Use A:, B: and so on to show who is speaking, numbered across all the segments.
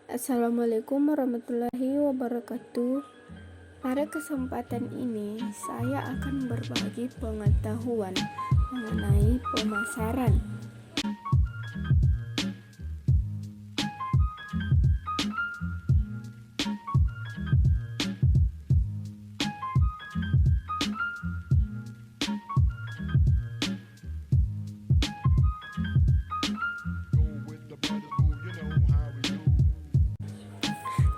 A: Assalamualaikum warahmatullahi wabarakatuh. Pada kesempatan ini, saya akan berbagi pengetahuan mengenai pemasaran.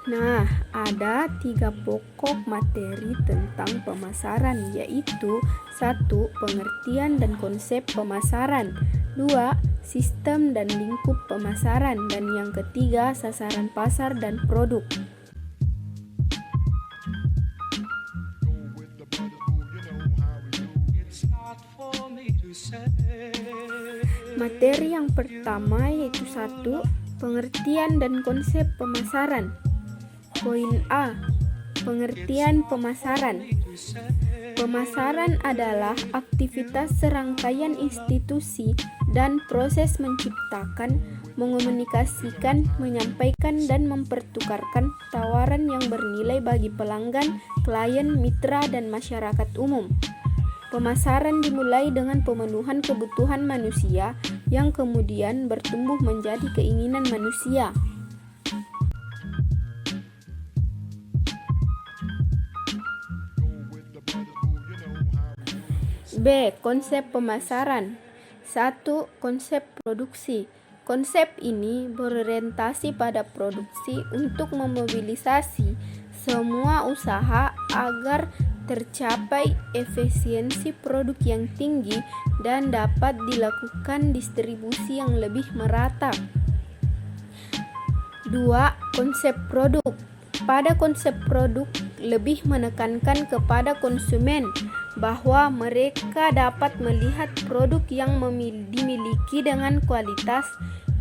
A: Nah, ada 3 pokok materi tentang pemasaran, yaitu 1. Pengertian dan konsep pemasaran, 2. Sistem dan lingkup pemasaran, dan yang ketiga, sasaran pasar dan produk. Materi yang pertama yaitu 1. Pengertian dan konsep pemasaran. Poin A. Pengertian pemasaran. Pemasaran adalah aktivitas serangkaian institusi dan proses menciptakan, mengomunikasikan, menyampaikan, dan mempertukarkan tawaran yang bernilai bagi pelanggan, klien, mitra, dan masyarakat umum. Pemasaran dimulai dengan pemenuhan kebutuhan manusia yang kemudian bertumbuh menjadi keinginan manusia. B. Konsep pemasaran. 1. Konsep produksi. Konsep ini berorientasi pada produksi untuk memobilisasi semua usaha agar tercapai efisiensi produk yang tinggi dan dapat dilakukan distribusi yang lebih merata. 2. Konsep produk. Pada konsep produk lebih menekankan kepada konsumen bahwa mereka dapat melihat produk yang dimiliki dengan kualitas,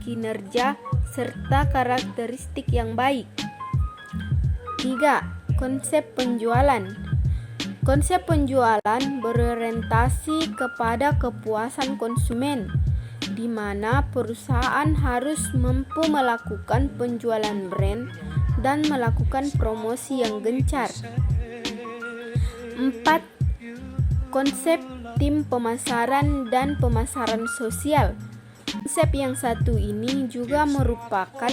A: kinerja, serta karakteristik yang baik. 3. Konsep penjualan. Konsep penjualan berorientasi kepada kepuasan konsumen, di mana perusahaan harus mampu melakukan penjualan brand dan melakukan promosi yang gencar. 4. Konsep tim pemasaran dan pemasaran sosial. Konsep yang satu ini juga merupakan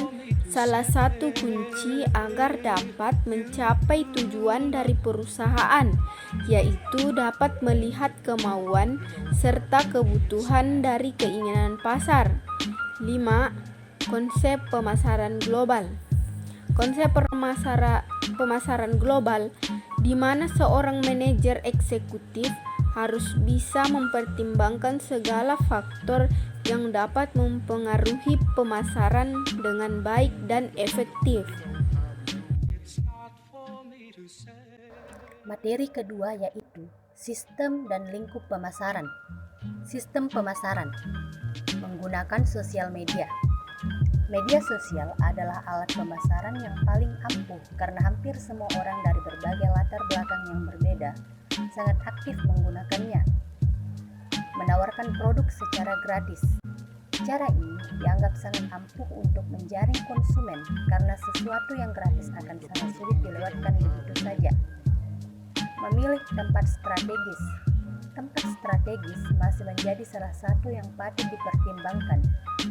A: salah satu kunci agar dapat mencapai tujuan dari perusahaan, yaitu dapat melihat kemauan serta kebutuhan dari keinginan pasar. 5. Konsep pemasaran global. Konsep pemasaran global di mana seorang manajer eksekutif harus bisa mempertimbangkan segala faktor yang dapat mempengaruhi pemasaran dengan baik dan efektif.
B: Materi kedua yaitu sistem dan lingkup pemasaran. Sistem pemasaran menggunakan sosial media. Media sosial adalah alat pemasaran yang paling ampuh karena hampir semua orang dari berbagai latar belakang yang berbeda sangat aktif menggunakannya. Menawarkan produk secara gratis. Cara ini dianggap sangat ampuh untuk menjaring konsumen karena sesuatu yang gratis akan sangat sulit dilewatkan begitu saja. Memilih tempat strategis. Tempat strategis masih menjadi salah satu yang patut dipertimbangkan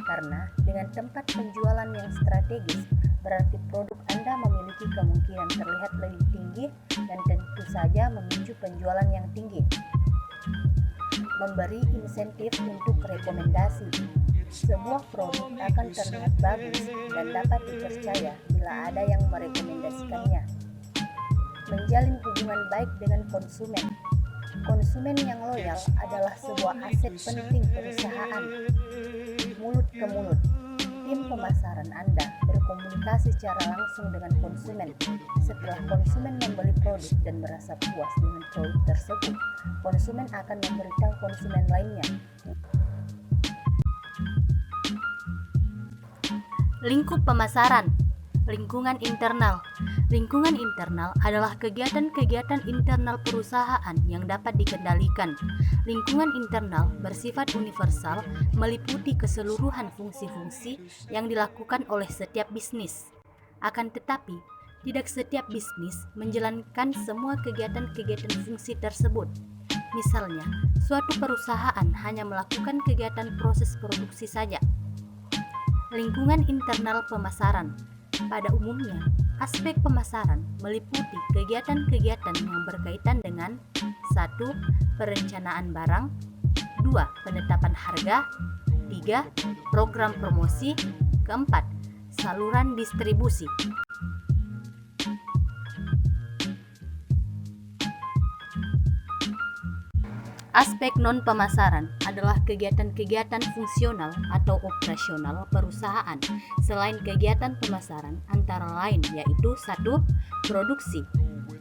B: karena dengan tempat penjualan yang strategis berarti produk Anda memiliki kemungkinan terlihat lebih tinggi dan tentu saja memicu penjualan yang tinggi. Memberi insentif untuk rekomendasi. Sebuah produk akan terlihat bagus dan dapat dipercaya bila ada yang merekomendasikannya. Menjalin hubungan baik dengan konsumen. Konsumen yang loyal adalah sebuah aset penting perusahaan. Mulut ke mulut. Tim pemasaran Anda berkomunikasi secara langsung dengan konsumen. Setelah konsumen membeli produk dan merasa puas dengan produk tersebut, konsumen akan memberitahu konsumen lainnya. Lingkup pemasaran. Lingkungan internal. Lingkungan internal adalah kegiatan-kegiatan internal perusahaan yang dapat dikendalikan. Lingkungan internal bersifat universal, meliputi keseluruhan fungsi-fungsi yang dilakukan oleh setiap bisnis. Akan tetapi, tidak setiap bisnis menjalankan semua kegiatan-kegiatan fungsi tersebut. Misalnya, suatu perusahaan hanya melakukan kegiatan proses produksi saja. Lingkungan internal pemasaran. Pada umumnya, aspek pemasaran meliputi kegiatan-kegiatan yang berkaitan dengan 1. Perencanaan barang, 2. Penetapan harga, 3. Program promosi, 4. Saluran distribusi. Aspek non-pemasaran adalah kegiatan-kegiatan fungsional atau operasional perusahaan selain kegiatan pemasaran, antara lain yaitu 1. Produksi,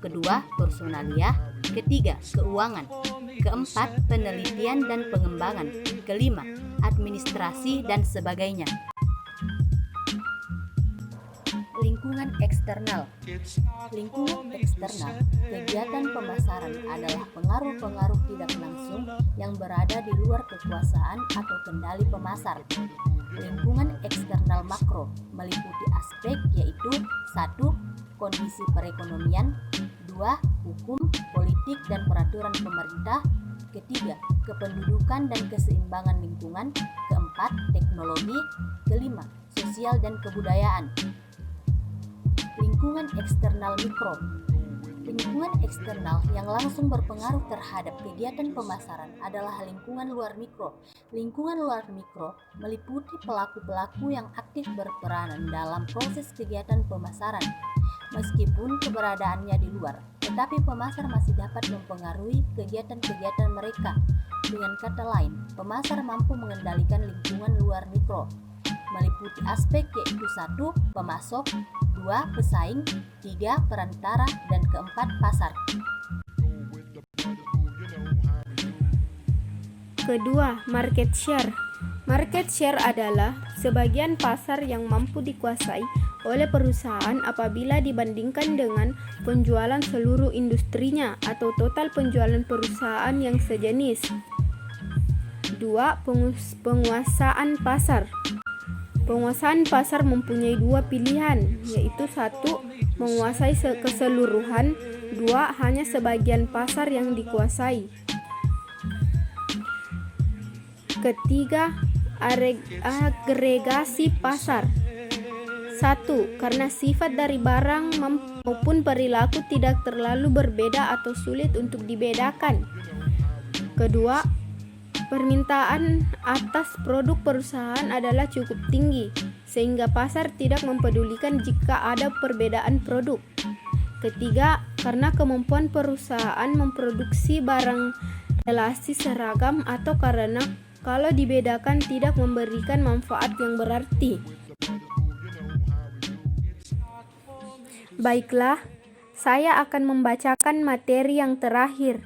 B: 2. Personalia, 3. Keuangan, 4. Penelitian dan pengembangan, 5. Administrasi dan sebagainya. Lingkungan eksternal. Lingkungan eksternal, kegiatan pemasaran adalah pengaruh-pengaruh tidak langsung yang berada di luar kekuasaan atau kendali pemasar. Lingkungan eksternal makro meliputi aspek yaitu 1. Kondisi perekonomian, 2. Hukum, politik dan peraturan pemerintah, 3. Kependudukan dan keseimbangan lingkungan, 4. Teknologi, 5. Sosial dan kebudayaan. Lingkungan eksternal mikro. Lingkungan eksternal yang langsung berpengaruh terhadap kegiatan pemasaran adalah lingkungan luar mikro. Lingkungan luar mikro meliputi pelaku-pelaku yang aktif berperanan dalam proses kegiatan pemasaran. Meskipun keberadaannya di luar, tetapi pemasar masih dapat mempengaruhi kegiatan-kegiatan mereka. Dengan kata lain, pemasar mampu mengendalikan lingkungan luar mikro, meliputi aspek yaitu 1. Pemasok, 2. Pesaing, 3. Perantara, dan 4. Pasar.
A: Kedua, market share. Market share adalah sebagian pasar yang mampu dikuasai oleh perusahaan apabila dibandingkan dengan penjualan seluruh industrinya atau total penjualan perusahaan yang sejenis. 2. Penguasaan pasar. Penguasaan pasar mempunyai 2 pilihan, yaitu 1. Menguasai keseluruhan, 2. Hanya sebagian pasar yang dikuasai. Ketiga, agregasi pasar. 1. Karena sifat dari barang maupun perilaku tidak terlalu berbeda atau sulit untuk dibedakan. Kedua, permintaan atas produk perusahaan adalah cukup tinggi, sehingga pasar tidak mempedulikan jika ada perbedaan produk. Ketiga, karena kemampuan perusahaan memproduksi barang relasi seragam atau karena kalau dibedakan tidak memberikan manfaat yang berarti. Baiklah, saya akan membacakan materi yang terakhir,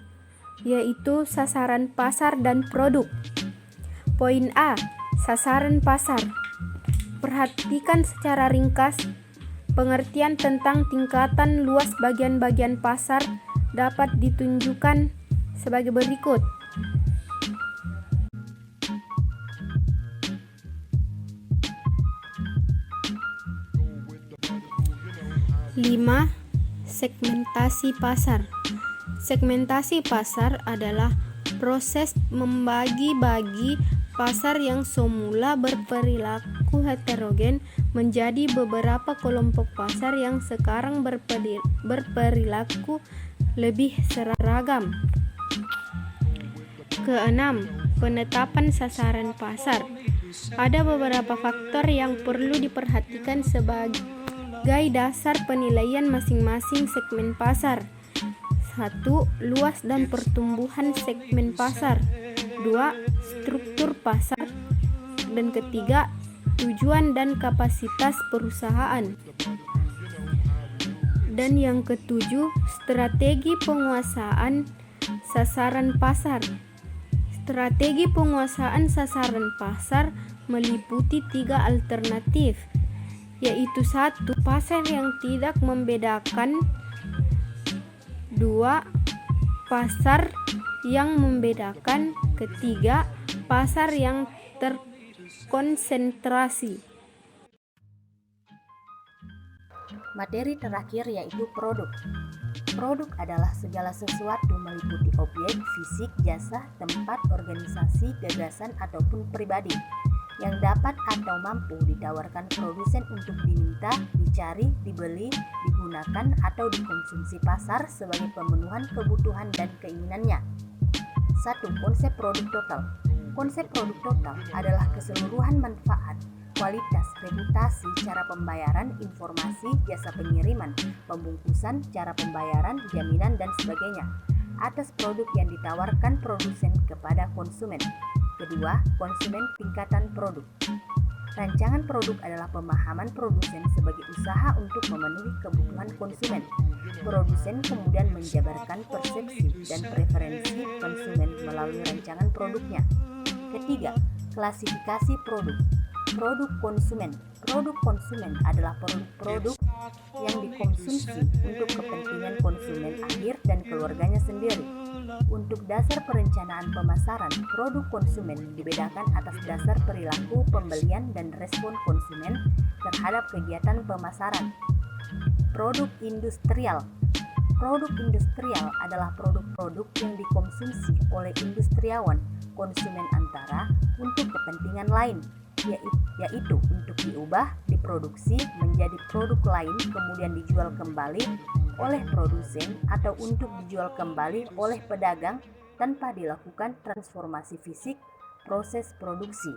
A: yaitu sasaran pasar dan produk. Poin A. Sasaran pasar. Perhatikan secara ringkas. Pengertian tentang tingkatan luas bagian-bagian pasar dapat ditunjukkan sebagai berikut. 5. Segmentasi pasar. Segmentasi pasar adalah proses membagi-bagi pasar yang semula berperilaku heterogen menjadi beberapa kelompok pasar yang sekarang berperilaku lebih seragam. Keenam, penetapan sasaran pasar. Ada beberapa faktor yang perlu diperhatikan sebagai dasar penilaian masing-masing segmen pasar. 1. Luas dan pertumbuhan segmen pasar. 2. Struktur pasar. Dan ketiga, tujuan dan kapasitas perusahaan. Dan yang ketujuh, strategi penguasaan sasaran pasar. Strategi penguasaan sasaran pasar meliputi 3 alternatif, yaitu 1. Pasar yang tidak membedakan. 2. Pasar yang membedakan. 3. Pasar yang terkonsentrasi.
B: Materi terakhir yaitu produk. Produk adalah segala sesuatu meliputi objek, fisik, jasa, tempat, organisasi, gagasan, ataupun pribadi yang dapat atau mampu ditawarkan produsen untuk diminta, dicari, dibeli, digunakan, atau dikonsumsi pasar sebagai pemenuhan kebutuhan dan keinginannya. 1. Konsep produk total. Konsep produk total adalah keseluruhan manfaat, kualitas, reputasi, cara pembayaran, informasi, jasa pengiriman, pembungkusan, cara pembayaran, jaminan, dan sebagainya atas produk yang ditawarkan produsen kepada konsumen. Kedua, konsumen tingkatan produk. Rancangan produk adalah pemahaman produsen sebagai usaha untuk memenuhi kebutuhan konsumen. Produsen kemudian menjabarkan persepsi dan preferensi konsumen melalui rancangan produknya. Ketiga, klasifikasi produk. Produk konsumen. Produk konsumen adalah produk-produk yang dikonsumsi untuk kepentingan konsumen akhir dan keluarganya sendiri. Untuk dasar perencanaan pemasaran, produk konsumen dibedakan atas dasar perilaku pembelian dan respon konsumen terhadap kegiatan pemasaran. Produk industrial. Produk industrial adalah produk-produk yang dikonsumsi oleh industriawan konsumen antara untuk kepentingan lain, yaitu untuk diubah, diproduksi menjadi produk lain kemudian dijual kembali oleh produsen atau untuk dijual kembali oleh pedagang tanpa dilakukan transformasi fisik proses produksi.